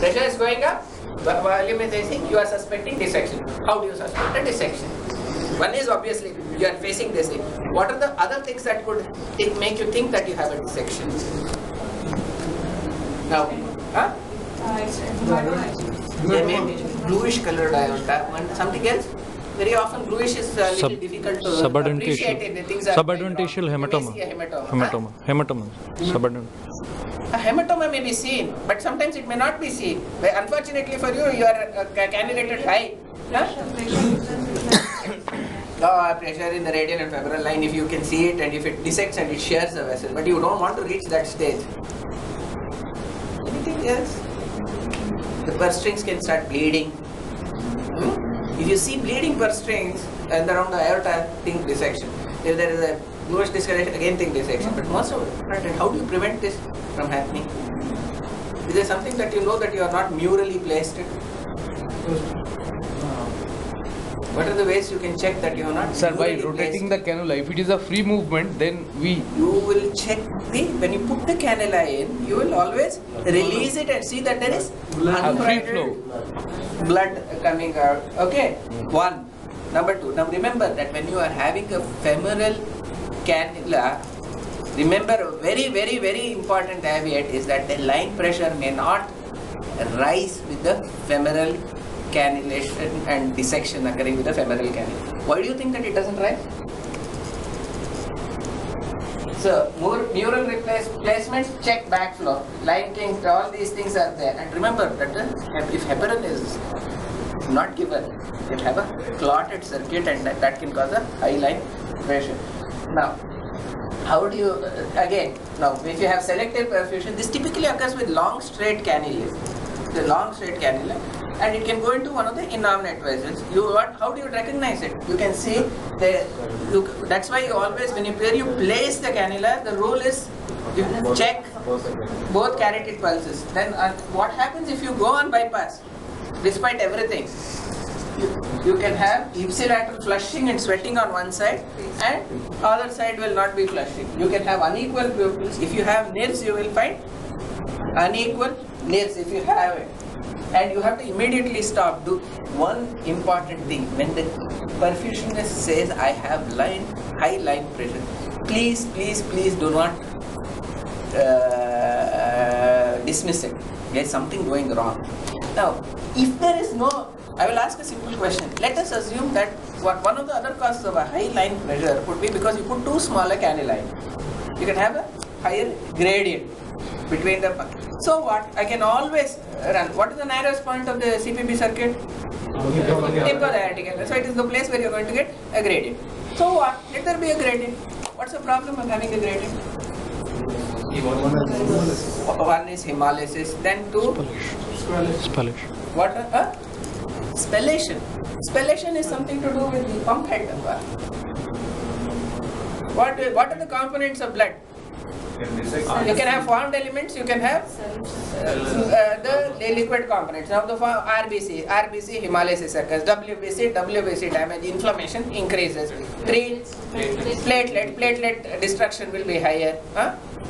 Pressure is going up, volume is rising, you are suspecting dissection. How do you suspect a dissection? One is obviously you are facing this thing. What are the other things that could make you think that you have a dissection? Now, there may be bluish colored aorta. Something else? Very often bluish is a little difficult to appreciate in the things that subadventitial hematoma. Hematoma. Subadvent. A hematoma may be seen, but sometimes it may not be seen. Unfortunately for you, you are cannulated high. Pressure in the radial and femoral line, if you can see it and if it dissects and it shears the vessel, but you don't want to reach that stage. Anything else? The purse strings can start bleeding. If you see bleeding purse strings and around the aorta, think dissection. If there is a bluish discoloration, again think dissection. But most of it, how do you prevent this from happening? Is there something that you know that you are not murally placed it? What are the ways you can check that you are not? Sir, by rotating the cannula, if it is a free movement, then you will check when you put the cannula in, you will always release it and see that there is free flow. Blood coming out. Okay, one. Number two. Now remember that when you are having a femoral cannula, remember a very, very, very important caveat is that the line pressure may not rise with the femoral cannulation and dissection occurring with the femoral cannula. Why do you think that it doesn't rise? So, more mural replacements, check backflow, line kink, all these things are there. And remember that if heparin is not given, you have a clotted circuit and that can cause a high line pressure. Now, how do you, again, now if you have selective perfusion, this typically occurs with long straight cannula. The long straight cannula. And it can go into one of the innominate vessels. How do you recognize it? You can see that's why you always, where you place the cannula, the rule is you check both carotid pulses. Then what happens if you go on bypass? Despite everything, you can have ipsilateral flushing and sweating on one side, and other side will not be flushing. You can have unequal pupils. If you have nerves, you will find unequal nerves if you have it. And you have to immediately stop. Do one important thing. When the perfusionist says, I have high line pressure, please, please, please do not dismiss it. There is something going wrong. Now, if there is no, I will ask a simple question. Let us assume that one of the other causes of a high line pressure could be because you put too small a cannula. You can have a higher gradient between the. So what? I can always run. What is the narrowest point of the CPB circuit? Tip of the aortic canal. So it is the place where you are going to get a gradient. So what? Let there be a gradient. What's the problem of having a gradient? One is hemolysis, then two Spallation. What? Spallation. Spallation is something to do with the pump head. What are the components of blood? You can have formed elements, you can have the liquid components. Now the RBC hemolysis occurs, WBC damage, inflammation increases. 3 platelet destruction will be higher.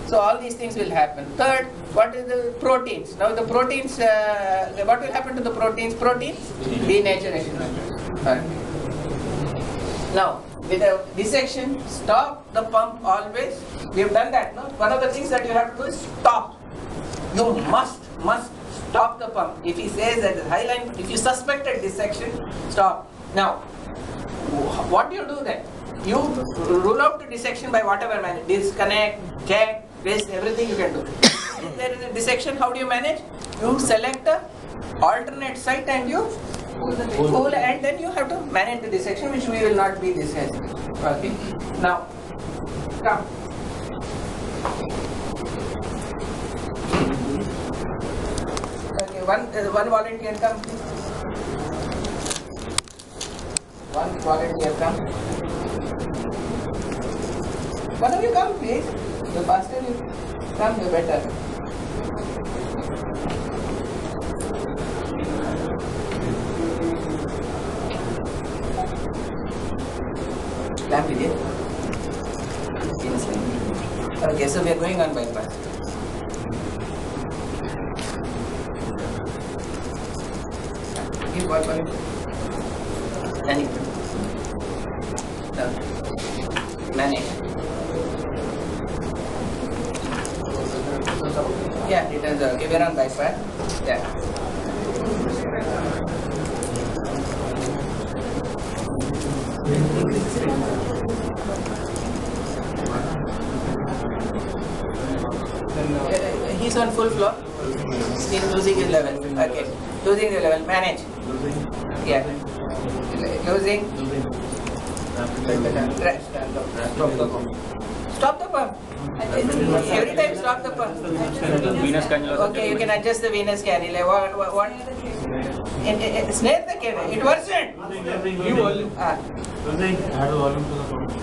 So all these things will happen. Third, what is the proteins? Now the proteins, what will happen to the proteins? Protein denaturation. Now, with a dissection, stop the pump always. We have done that, no? One of the things that you have to do is stop. You must stop the pump. If he says that the high line, if you suspect a dissection, stop. Now, what do you do then? You rule out the dissection by whatever manner. Disconnect, check, twist, everything you can do. If there is a dissection, how do you manage? You select a alternate site and you pull, and then you have to manage the dissection, which we will not be discussing. Okay. Now, come. Okay, one volunteer come, please. One volunteer come. One of you come, please. The faster you come, the better. Clamp it in. Okay, so we are going on bypass. Give what one? Any. No. Manage. Yeah, returns are okay. We're on bypass. Yeah. He's on full floor. He's losing his level. Okay. Losing the level. Manage. Yeah. Losing. Stop the pump. Every time stop the pump. Okay, you can adjust the venous cannula. What? Snare the cannula. It worsened.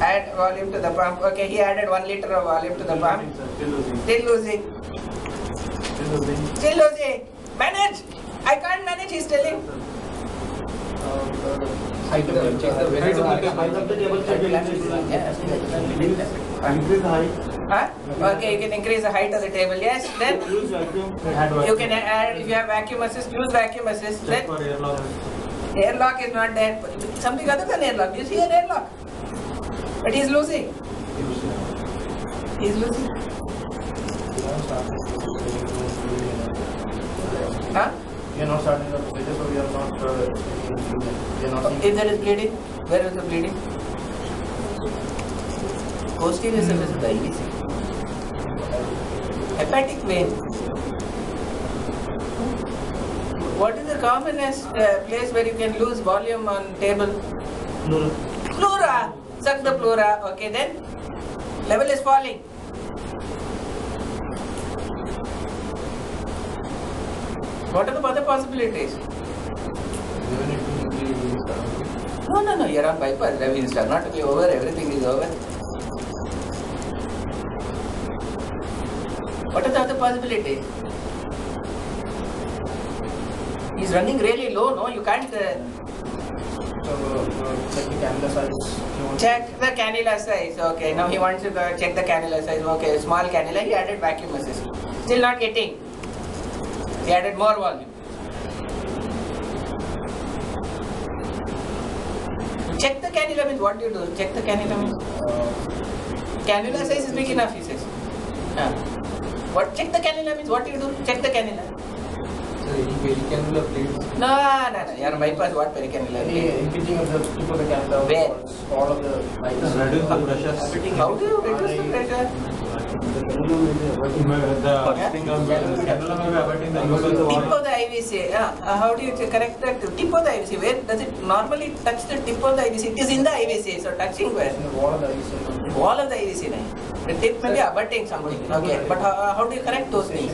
Add volume to the pump. Okay, he added 1 liter of volume to the pump. Still losing. Still losing. Manage. I can't manage. He's telling. Height of the table. Increase the height. Huh? Okay, you can increase the height of the table. Yes. Then you can add. If you have vacuum assist, use vacuum assist. Then airlock is not there. Something other than airlock. You see an airlock, but he's losing. He's losing. Huh? We are not starting the procedure, so we are not seeing. If there is bleeding, where is the bleeding? Posterior surface of the IVC. Hepatic vein. What is the commonest place where you can lose volume on table? Pleura. Suck the pleura. Okay, then level is falling. What are the other possibilities? No. You're on bypass. Revenue start not to be over. Everything is over. What are the other possibilities? He's running really low. No, you can't. Check the cannula size. Check the cannula size. Okay, now he wants to check the cannula size. Okay, small cannula. He added vacuum assist. Still not getting. He added more volume. Check the cannula means what do you do? Check the cannula means? Cannula size is big enough, he says. What? Check the cannula means what do you do? Check the cannula. So any pericannula plates? No. You're bypass what pericannula? Impinging of the tip of the cannula. Where? All of the. Reduce the pressure. How do you reduce the pressure? Tip of the IVC. How do you correct that? Tip of the IVC. Where does it normally touch the tip of the IVC? It is in the IVC. So touching where? Wall of the IVC. Wall of the IVC. The tip may be abutting something. Okay. But how do you correct those things?